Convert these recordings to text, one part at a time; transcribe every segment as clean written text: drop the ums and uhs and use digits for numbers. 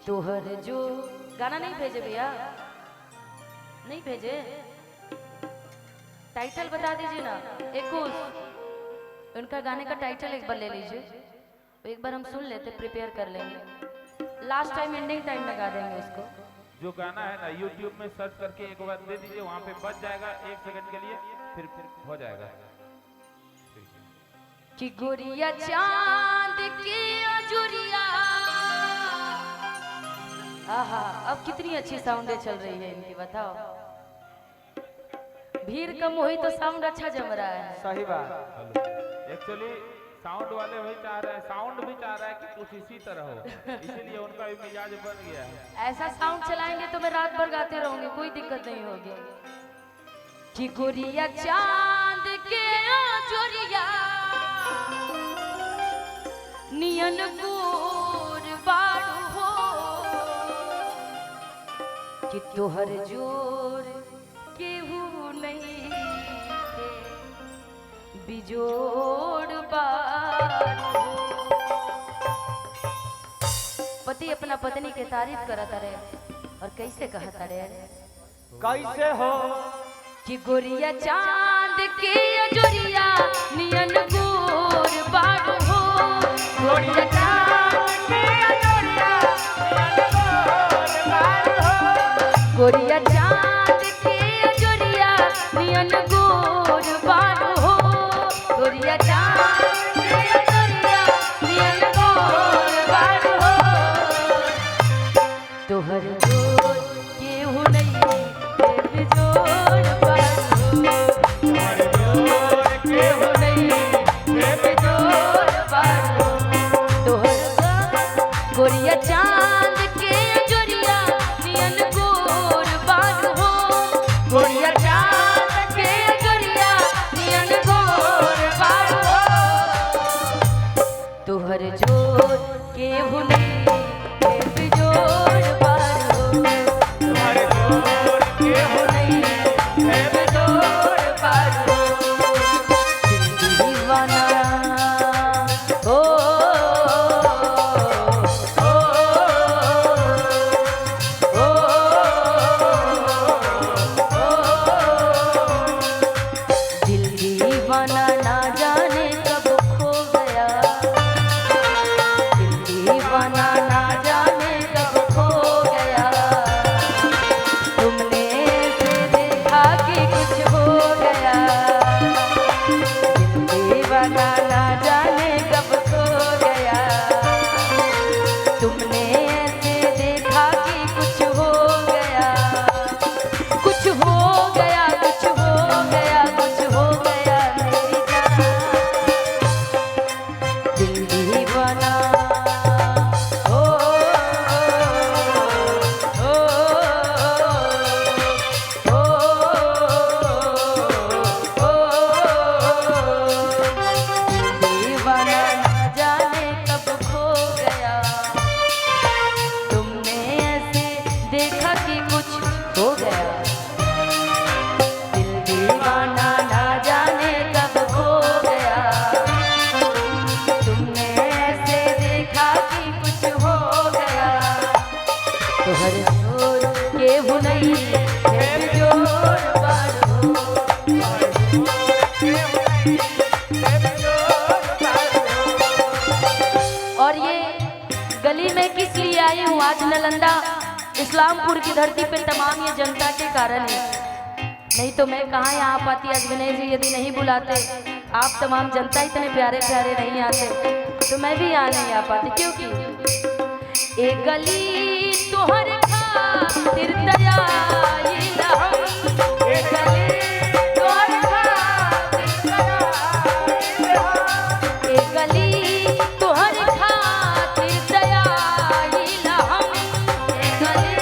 तोहर जो गाना नहीं भेजे भैया, नहीं भेजे, टाइटल बता दीजिए ना। एक उनका गाने का टाइटल एक बार ले लीजिए, एक बार हम सुन लेते, प्रिपेयर कर लेंगे, लास्ट टाइम एंडिंग टाइम में गा देंगे उसको। जो गाना है ना YouTube में सर्च करके एक बार दे दीजिए, वहाँ पे बच जाएगा 1 सेकंड के लिए, फिर हो जाएगा। कि गोरिया चांद की अजुरिया, आहा अब कितनी अच्छी साउंड चल रही है इनकी, बताओ। भीड़ कम हुई तो साउंड अच्छा जम रहा है। सही बात। एक्चुअली साउंड वाले वही चाह रहे हैं, साउंड भी चाह रहा है कि कुछ इसी तरह हो, इसीलिए उनका भी मिजाज बन गया है। ऐसा साउंड चलाएंगे तो मैं रात भर गाते रहूंगी, कोई दिक्कत नहीं होगी। कि गोरिया चांद के अजुरिया नियन गोर बाड़ू हो, कि तोहर जोर केहू नहीं थे, बिजोड़ बाड़ू हो। पति अपना पत्नी के तारीफ करत रहे और कैसे कहता रहे, कैसे हो कि गोरिया चांद के अजुरिया नियन गोर बाड़ू हो, गोरिया चांद के अजुरिया नियन गोर बाड़ू हो, गोरिया चांद के अजुरिया नियन गोर बाड़ू हो, गोरिया चांद के अजुरिया नियन गोर बाड़ू हो। तोहर जोर केहू नहीं है, बिजोड़ बाड़ू हो, तोहर जोर केहू नहीं है, बिजोड़ बाड़ू हो। तोहर गोरिया चांद के अजुरिया नियन गोर बाड़ू हो, गोरिया चांद के अजुरिया नियन गोर बाड़ू हो। तोहर जोर केहू नहीं है, बिजोड़ बाड़ू हो, तोहर जोर केहू नहीं है, बिजोड़ बाड़ू हो। दीवाना ओ दिल दीवाना ना जाने कब खो गया, दिल दीवाना ना जाने कब खो गया, तुमने से देखा कि कुछ हो गया, दिल दीवाना ना जाने कब खो गया, तुमने से देखा कि कुछ हो गया, कुछ हो गया, कुछ हो गया, कुछ हो गया मेरी जान, दिल दीवाना ओ ओ ओ दीवाना ना जाने कब खो गया, तुमने ऐसे देखा कि कुछ हो गया, दिल दीवाना ना जाने कब खो गया, तुमने ऐसे देखा कि कुछ हो गया। तोहर जोर केहू नहीं है, बिजोड़ बाड़ू हो, तोहर जोर केहू नहीं है, बिजोड़ बाड़ू हो। और ये गली में किस लिए आई हूँ आज, नालंदा इस्लामपुर की धरती पे तमाम ये जनता के कारण है, नहीं तो मैं कहाँ यहाँ पाती आज। गणेश जी यदि नहीं बुलाते, आप तमाम जनता इतने प्यारे प्यारे नहीं आते, तो मैं भी यहाँ नहीं आ पाती, क्योंकि एक गली तोहर खातिर दयाई रहा, एक गली तोहर खातिर दयाई रहा, एक गली तोहर खातिर दयाई रहा, एक गली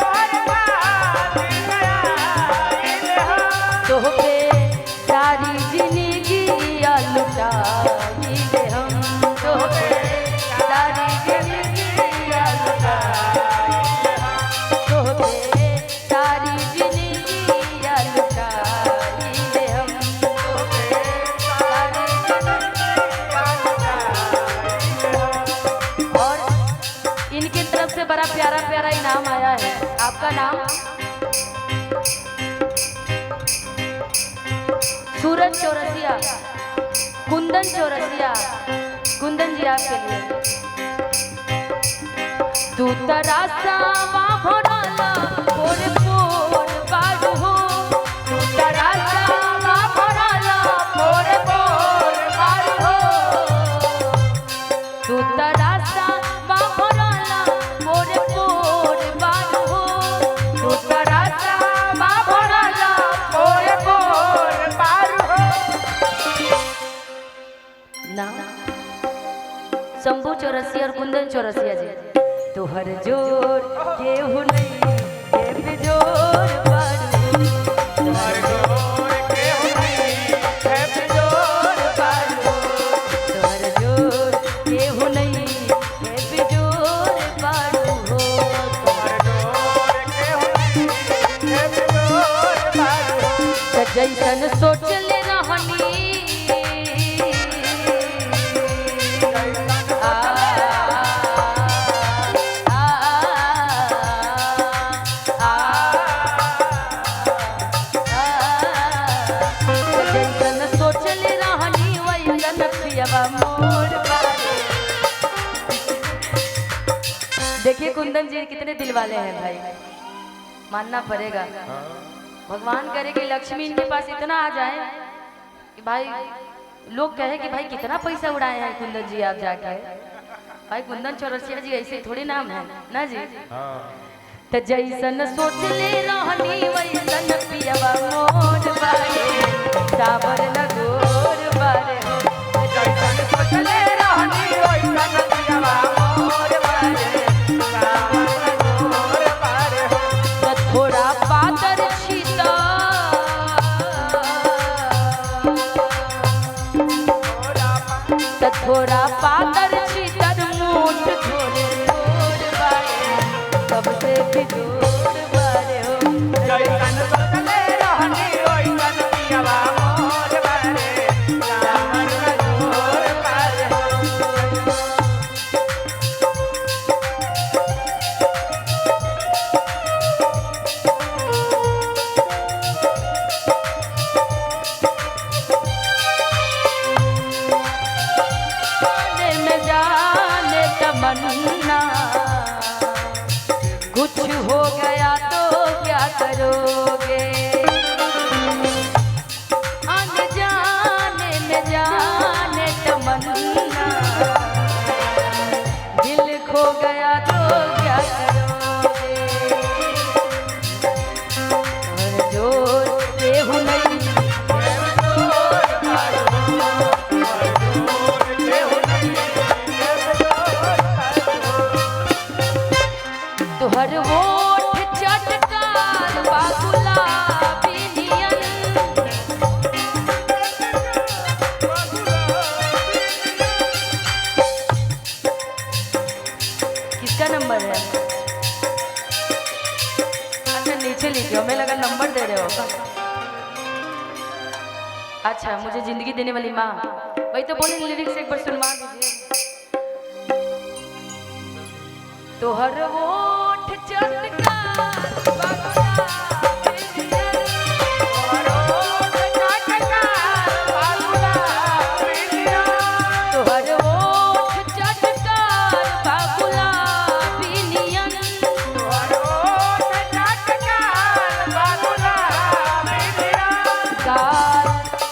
तोहर खातिर दयाई रहा, तोह पे सारी जिंदगी लुटाई ले हम, तोह पे सारी जिंदगी लुटाई ले इनाम आया है। आपका नाम सूरज चौरसिया, कुंदन चौरसिया। कुंदन जी आपके लिए। तू तरासा मा भराला पोर पोर बारू हो, तू तरासा मा भराला पोर पोर बारू हो, तू तरासा मा भराला पोर पोर बारू हो, तू तरासा मा भराला पोर पोर बारू हो। ना शंभू चौरसिया और कुंदन चौरसिया जी। तोहर जोर केहू नहीं के बिजोर बारू, तोहर जोर केहू नहीं के बिजोर बारू, तोहर जोर केहू नहीं के बिजोर बारू हो, तोहर जोर केहू नहीं के बिजोर बारू। त जैसन सोच ले रहनी देखिए कुंदन जी कितने दिल वाले हैं भाई, मानना पड़ेगा। भगवान करे कि लक्ष्मी इनके पास इतना आ जाए कि भाई लोग कहे कि भाई कितना पैसा उड़ाए हैं कुंदन जी आप जाके। भाई कुंदन चौरसिया जी ऐसे थोड़ी नाम है ना जी। तो जैसन सोच ले रहनी वैसन पियवा मोर बारे, सावर न गोर बारे हो, जैसन सोच ले रहनी वैसन पियवा मोर बारे, सावर न गोर बारे हो। त थोड़ा पातर छीता थोड़ा पातर छीतर मोट थोड़े जोर बारे, सबसे भी जोर बारे हो, जैसन सोचले रहनी वैसन पियवा मोर बारे, सावर न गोर बारे हो। तमन्ना कुछ हो गया तो क्या करोगे, अनजाने में जाने तमन्ना, दिल खो गया तो क्या करोगे, और जोर केहू नहीं तोहर वोट चटकार बाबुला बिनियन, किसका नंबर है? अच्छा नीचे लिखे हो, मैं लगा नंबर दे रहे हो। अच्छा मुझे जिंदगी देने वाली माँ, वही तो बोले लिरिक्स एक बार सुनवा दीजिए। तोहर वोट चटकार बाबुला बिनियन, तोहर वोट चटकार बाबुला बिनियन, तोहर वोट चटकार बाबुला बिनियन, तोहर वोट चटकार बाबुला बिनियन, गाल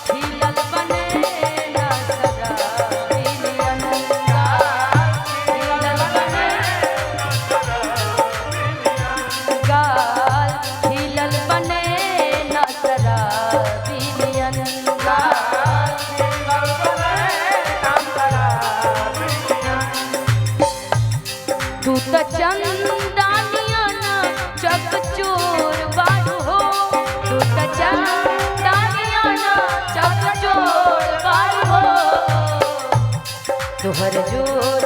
खिलल बने ना सदा बिनियन, गाल खिलल बने गाल खिलल बने ना सदा बिनियन, गाल खिलल बने ना सदा बिनियन। तू त चंदानिया ना चकचोर बारू हो, तू त चंदानिया ना चकचोर बारू हो, तोहर जोर